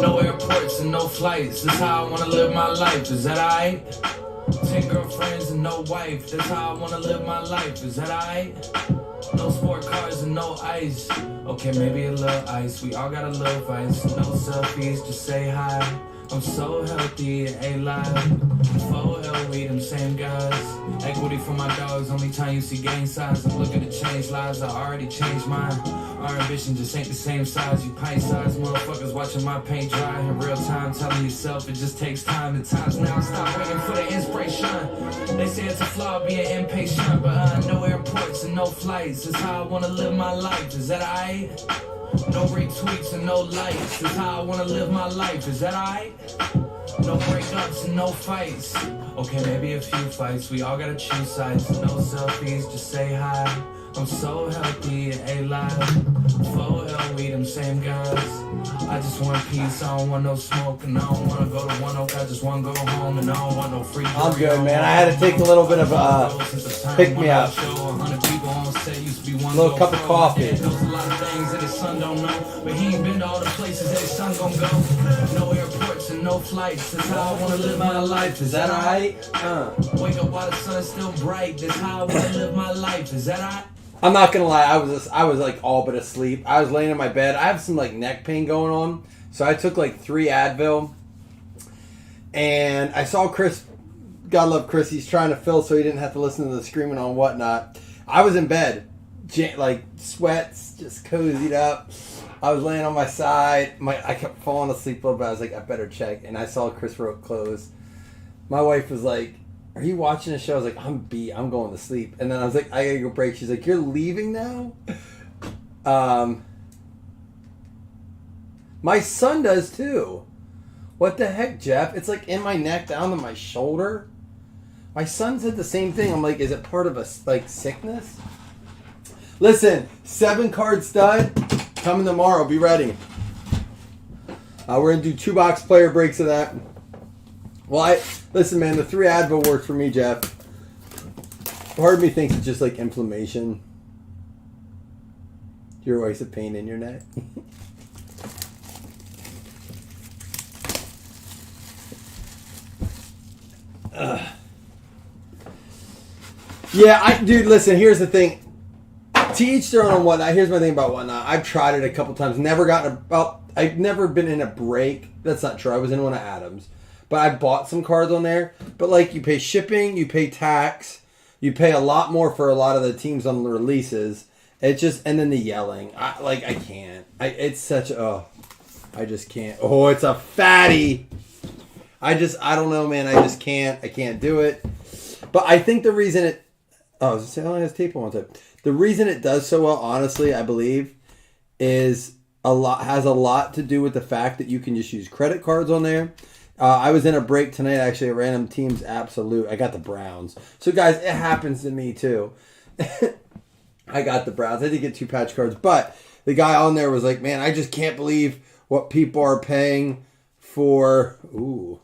No airports and no flights. That's how I wanna live my life. Is that alright? 10 girlfriends and no wife. That's how I wanna live my life. Is that alright? No sport cars and no ice. Okay, maybe a little ice. We all got a little vice. No selfies, just say hi. I'm so healthy, ain't lying. 4L, we them same guys. Equity for my dogs, only time you see gang size. I'm looking to change lives, I already changed mine. Our ambition just ain't the same size. You pint size motherfuckers watching my paint dry in real time, telling yourself it just takes time. The time's now, stop waiting for the inspiration. They say it's a flaw being impatient, but no airports and no flights. That's how I wanna live my life. Is that alright? No retweets and no likes. That's how I wanna live my life. Is that alright? No breakups and no fights. Okay, maybe a few fights. We all gotta choose sides. No selfies, just say hi. I'm so healthy, ain't lying. 4L, we them same guys. I just want peace, I don't want no smoke. And I don't wanna go to One Oak, I just wanna go home. And I don't want no free. I'm good, man. I had to take a little bit of pick me up. A little cup of coffee. Knows a lot of things that his son don't know, but he ain't been to all the places that his son gon' go. No airports and no flights. That's how I wanna live my life. Is that alright? Wake up while the sun's still bright. That's how I wanna live my life. Is that alright? I'm not gonna lie, I was like all but asleep. I was laying in my bed. I have some like neck pain going on, so I took like 3 Advil, and I saw Chris. God love Chris. He's trying to fill so he didn't have to listen to the screaming on whatnot. I was in bed, like sweats, just cozied up. I was laying on my side. I kept falling asleep a little bit. I was like, I better check, and I saw Chris wrote close. My wife was like, "Are you watching the show?" I was like, "I'm beat. I'm going to sleep." And then I was like, "I gotta go break." She's like, "You're leaving now?" My son does too. What the heck, Jeff? It's like in my neck down to my shoulder. My son said the same thing. I'm like, is it part of a like sickness? Listen, 7-card stud coming tomorrow. Be ready. We're gonna do 2-box player breaks of that. Well, listen, man, the 3 Advil works for me, Jeff. Part of me thinks it's just like inflammation. You're always a pain in your neck. Yeah, dude, listen, here's the thing. To each their own on whatnot. Here's my thing about whatnot. I've tried it a couple times. I've never been in a break. That's not true. I was in one of Adam's. But I bought some cards on there. But like, you pay shipping, you pay tax, you pay a lot more for a lot of the teams on the releases. It's just, and then the yelling. I can't. It's such I just can't. Oh, it's a fatty. I don't know, man. I just can't. I can't do it. But I think the reason it only has tape on one side. The reason it does so well, honestly, I believe, has a lot to do with the fact that you can just use credit cards on there. I was in a break tonight, actually, at Random Teams Absolute. I got the Browns. So, guys, it happens to me, too. I got the Browns. I did get 2 patch cards. But the guy on there was like, man, I just can't believe what people are paying for... Ooh.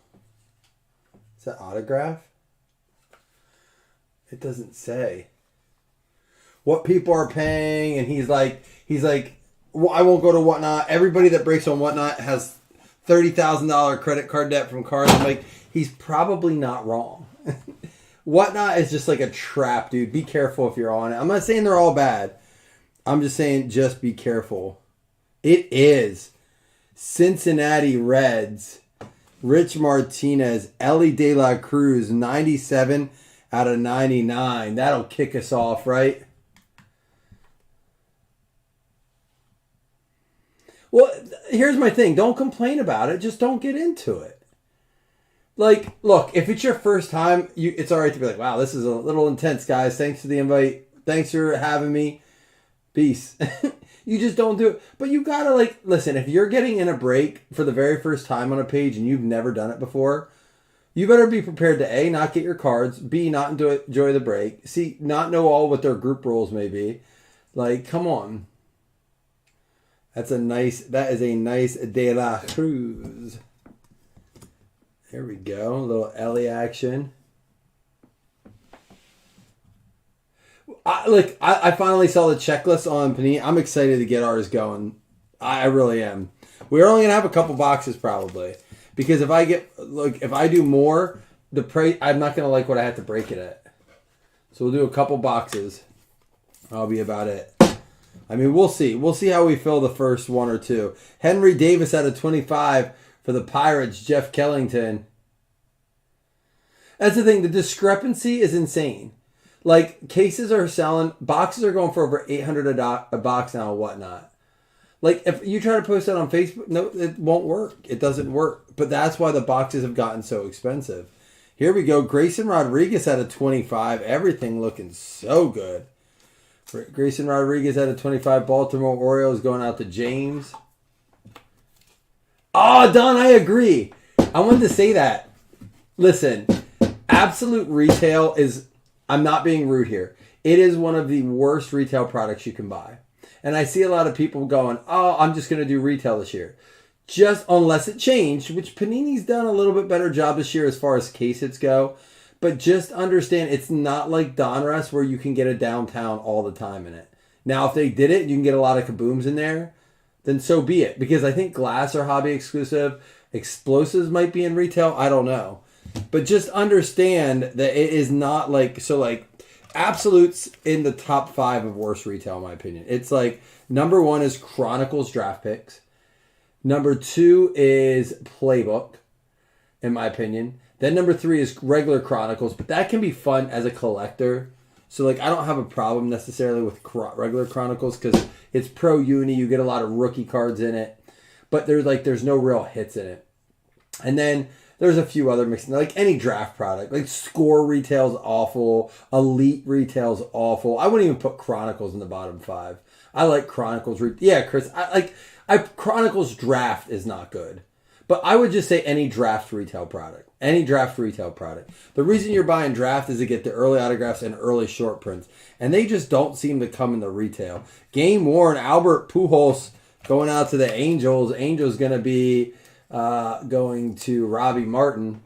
Is that autograph? It doesn't say. What people are paying, and he's like, well, I won't go to Whatnot. Everybody that breaks on Whatnot has $30,000 credit card debt from cards. I'm like, he's probably not wrong. Whatnot is just like a trap, dude. Be careful if you're on it. I'm not saying they're all bad. I'm just saying just be careful. It is Cincinnati Reds, Rich Martinez, Ellie De La Cruz, 97 out of 99. That'll kick us off, right? Well, here's my thing. Don't complain about it. Just don't get into it. Like, look, if it's your first time, it's all right to be like, wow, this is a little intense, guys. Thanks for the invite. Thanks for having me. Peace. You just don't do it. But you gotta, like, listen, if you're getting in a break for the very first time on a page and you've never done it before, you better be prepared to A, not get your cards, B, not enjoy the break, C, not know all what their group roles may be. Like, come on. That is a nice De La Cruz. There we go. A little Ellie action. I finally saw the checklist on Panini. I'm excited to get ours going. I really am. We're only gonna have a couple boxes probably, because if I do more, the price, I'm not gonna like what I have to break it at. So we'll do a couple boxes. That'll be about it. I mean, we'll see. We'll see how we fill the first one or two. Henry Davis out of 25 for the Pirates. Jeff Kellington. That's the thing. The discrepancy is insane. Like, cases are selling. Boxes are going for over $800 a box now and whatnot. Like, if you try to post that on Facebook, no, it won't work. It doesn't work. But that's why the boxes have gotten so expensive. Here we go. Grayson Rodriguez out of 25. Everything looking so good. Grayson Rodriguez out of 25. Baltimore Orioles going out to James. Oh, Don, I agree. I wanted to say that. Listen, Absolute Retail is, I'm not being rude here, it is one of the worst retail products you can buy. And I see a lot of people going, oh, I'm just going to do retail this year. Just unless it changed, which Panini's done a little bit better job this year as far as case hits go. But just understand, it's not like Donruss where you can get a downtown all the time in it. Now, if they did it, you can get a lot of kabooms in there, then so be it. Because I think glass are hobby exclusive. Explosives might be in retail. I don't know. But just understand that it is not like, so like, Absolute's in the top 5 of worst retail, in my opinion. It's like, number 1 is Chronicles draft picks. Number 2 is Playbook, in my opinion. Then number 3 is regular Chronicles, but that can be fun as a collector. So like, I don't have a problem necessarily with regular Chronicles because it's pro uni. You get a lot of rookie cards in it, but there's no real hits in it. And then there's a few other mixing, like any draft product, like Score Retail's awful, Elite Retail's awful. I wouldn't even put Chronicles in the bottom 5. I like Chronicles. Yeah, Chris, Chronicles draft is not good. But I would just say any draft retail product. Any draft retail product. The reason you're buying draft is to get the early autographs and early short prints. And they just don't seem to come in the retail. Game worn, Albert Pujols going out to the Angels. Angels going to be going to Robbie Martin.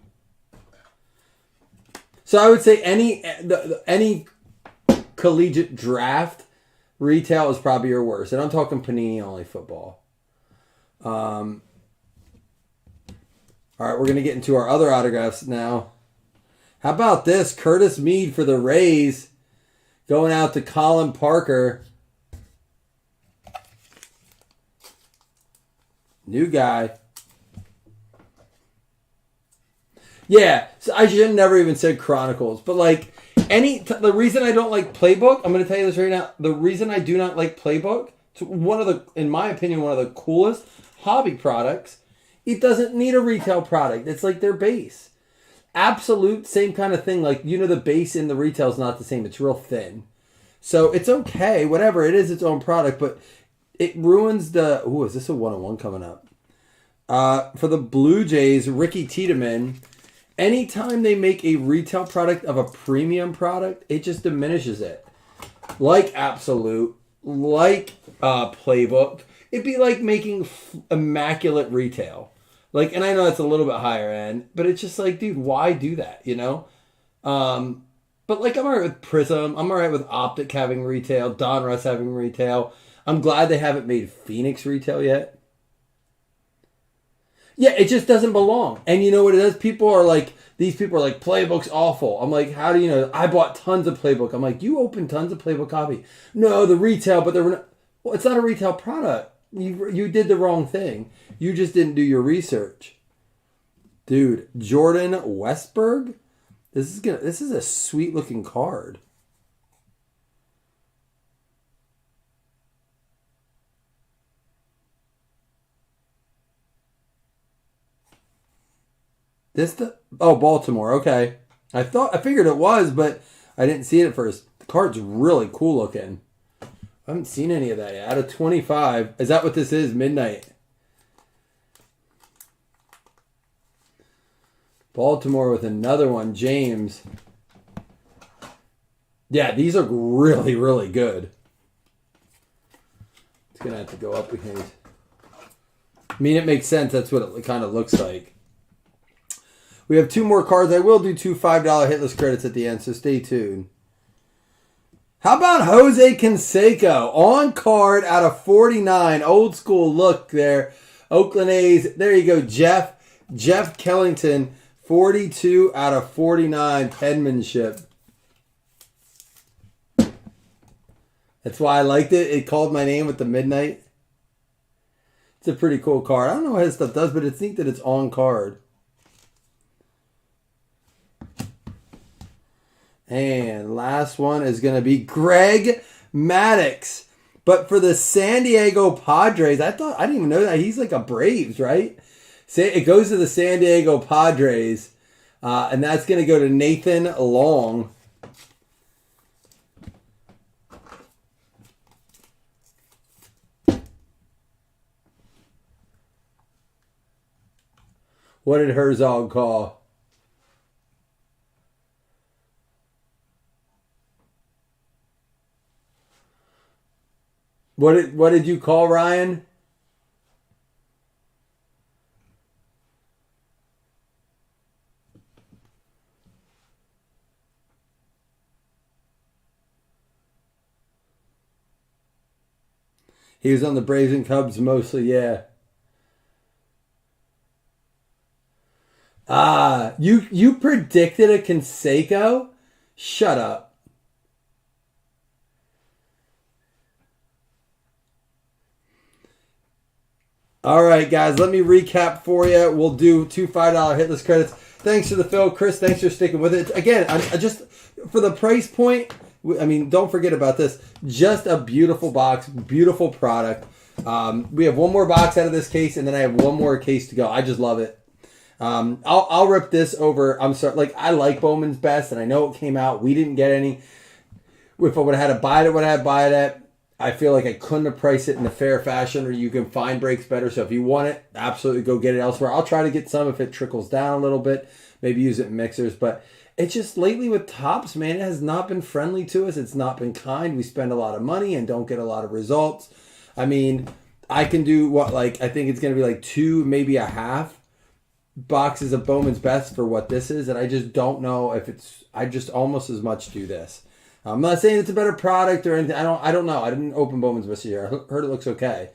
So I would say any collegiate draft retail is probably your worst. And I'm talking Panini only football. All right, we're going to get into our other autographs now. How about this? Curtis Mead for the Rays going out to Colin Parker. New guy. Yeah, so I should have never even said Chronicles. But like, the reason I don't like Playbook, I'm going to tell you this right now. The reason I do not like Playbook, it's in my opinion, one of the coolest hobby products. It doesn't need a retail product. It's like their base. Absolute, same kind of thing. Like, the base in the retail is not the same. It's real thin. So it's okay. Whatever. It is its own product. But it ruins the... Ooh, is this a 1-on-1 coming up? For the Blue Jays, Ricky Tiedemann, anytime they make a retail product of a premium product, it just diminishes it. Like Absolute, like Playbook. It'd be like making immaculate retail. Like, and I know that's a little bit higher end, but it's just like, dude, why do that, But like, I'm alright with Prism. I'm alright with Optic having retail, Donruss having retail. I'm glad they haven't made Phoenix retail yet. Yeah, it just doesn't belong. And you know what it is? These people are like, Playbook's awful. I'm like, how do you know? I bought tons of Playbook. I'm like, you opened tons of Playbook copy. No, the retail, but well, it's not a retail product. You did the wrong thing. You just didn't do your research. Dude, Jordan Westberg? This is a sweet looking card. Baltimore, okay. I figured it was, but I didn't see it at first. The card's really cool looking. I haven't seen any of that yet. Out of 25. Is that what this is? Midnight. Baltimore with another one. James. Yeah, these are really, really good. It's going to have to go up because... I mean, it makes sense. That's what it kind of looks like. We have 2 more cards. I will do 2 $5 hitless credits at the end, so stay tuned. How about Jose Canseco? On card out of 49. Old school look there. Oakland A's. There you go, Jeff. Jeff Kellington, 42 out of 49 penmanship. That's why I liked it. It called my name with the midnight. It's a pretty cool card. I don't know what his stuff does, but it's neat that it's on card. And last one is going to be Greg Maddux. But for the San Diego Padres, I didn't even know that. He's like a Braves, right? It goes to the San Diego Padres. And that's going to go to Nathan Long. What did Herzog call? What did you call, Ryan? He was on the Braves and Cubs mostly, yeah. You predicted a Canseco? Shut up. All right, guys, let me recap for you. We'll do 2 $5 hitless credits. Thanks to the Phil. Chris, thanks for sticking with it. Again, I just, for the price point, I mean, don't forget about this. Just a beautiful box, beautiful product. We have one more box out of this case, and then I have one more case to go. I just love it. I'll rip this over. I'm sorry, like, I like Bowman's Best, and I know it came out. We didn't get any. If I would have had to buy it, what I'd buy it at. I feel like I couldn't have priced it in a fair fashion, or you can find breaks better. So if you want it, absolutely go get it elsewhere. I'll try to get some if it trickles down a little bit. Maybe use it in mixers. But it's just lately with Topps, man, it has not been friendly to us. It's not been kind. We spend a lot of money and don't get a lot of results. I mean, I can do what, like, I think it's going to be like 2, maybe a half boxes of Bowman's Best for what this is. And I just don't know if it's, I just almost as much do this. I'm not saying it's a better product or anything. I don't know. I didn't open Bowman's this year. I heard it looks okay.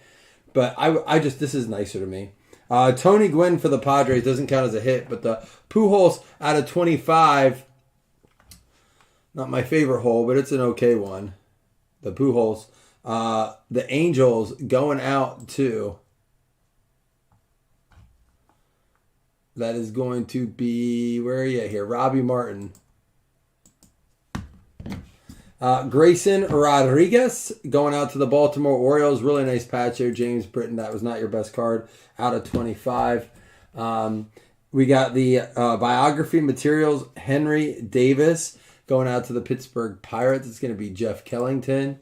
But I just, this is nicer to me. Tony Gwynn for the Padres doesn't count as a hit, but the Pujols out of 25, not my favorite hole, but it's an okay one. The Pujols. The Angels going out to, that is going to be, where are you here? Robbie Martin. Grayson Rodriguez going out to the Baltimore Orioles. Really nice patch there. James Britton, that was not your best card. Out of 25. We got the biography materials. Henry Davis going out to the Pittsburgh Pirates. It's going to be Jeff Kellington.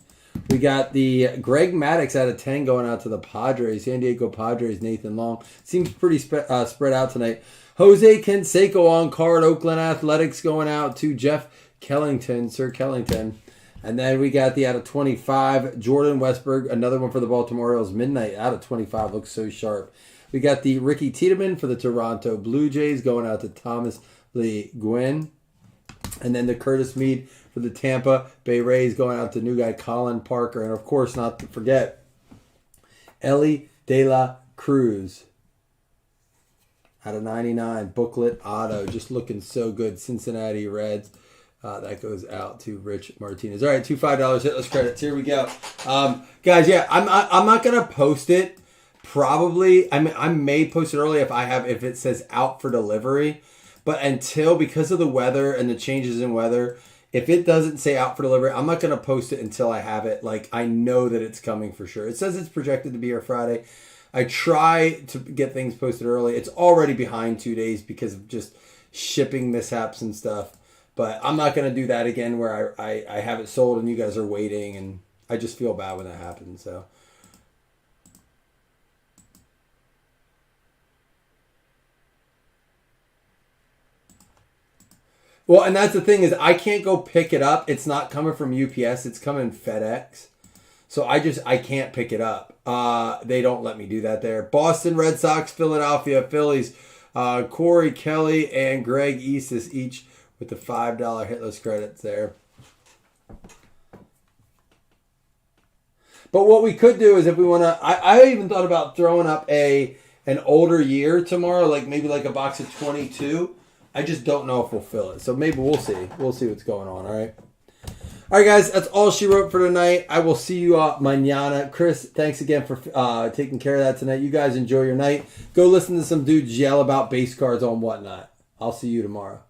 We got the Greg Maddux out of 10 going out to the Padres. San Diego Padres, Nathan Long. Seems pretty spread out tonight. Jose Canseco on card. Oakland Athletics going out to Jeff Kellington, Sir Kellington. And then we got the out of 25, Jordan Westberg, another one for the Baltimore Orioles, Midnight, out of 25, looks so sharp. We got the Ricky Tiedemann for the Toronto Blue Jays going out to Thomas Lee Gwynn. And then the Curtis Mead for the Tampa Bay Rays going out to new guy Colin Parker. And of course, not to forget, Ellie De La Cruz. Out of 99, booklet auto, just looking so good. Cincinnati Reds. That goes out to Rich Martinez. All right, 2 $5 hitless credits. Here we go, guys. Yeah, I'm not gonna post it. Probably, I may post it early if it says out for delivery. But because of the weather and the changes in weather, if it doesn't say out for delivery, I'm not gonna post it until I have it. Like, I know that it's coming for sure. It says it's projected to be here Friday. I try to get things posted early. It's already behind 2 days because of just shipping mishaps and stuff. But I'm not going to do that again where I have it sold and you guys are waiting. And I just feel bad when that happens. So, well, and that's the thing is I can't go pick it up. It's not coming from UPS. It's coming FedEx. So I can't pick it up. They don't let me do that there. Boston Red Sox, Philadelphia Phillies, Corey Kelly and Greg Eastis each with the $5 hitless credits there. But what we could do is if we want to, I even thought about throwing up a an older year tomorrow, like maybe like a box of 22. I just don't know if we'll fill it. So maybe we'll see. We'll see what's going on, all right? All right, guys, that's all she wrote for tonight. I will see you mañana. Chris, thanks again for taking care of that tonight. You guys enjoy your night. Go listen to some dudes yell about base cards on whatnot. I'll see you tomorrow.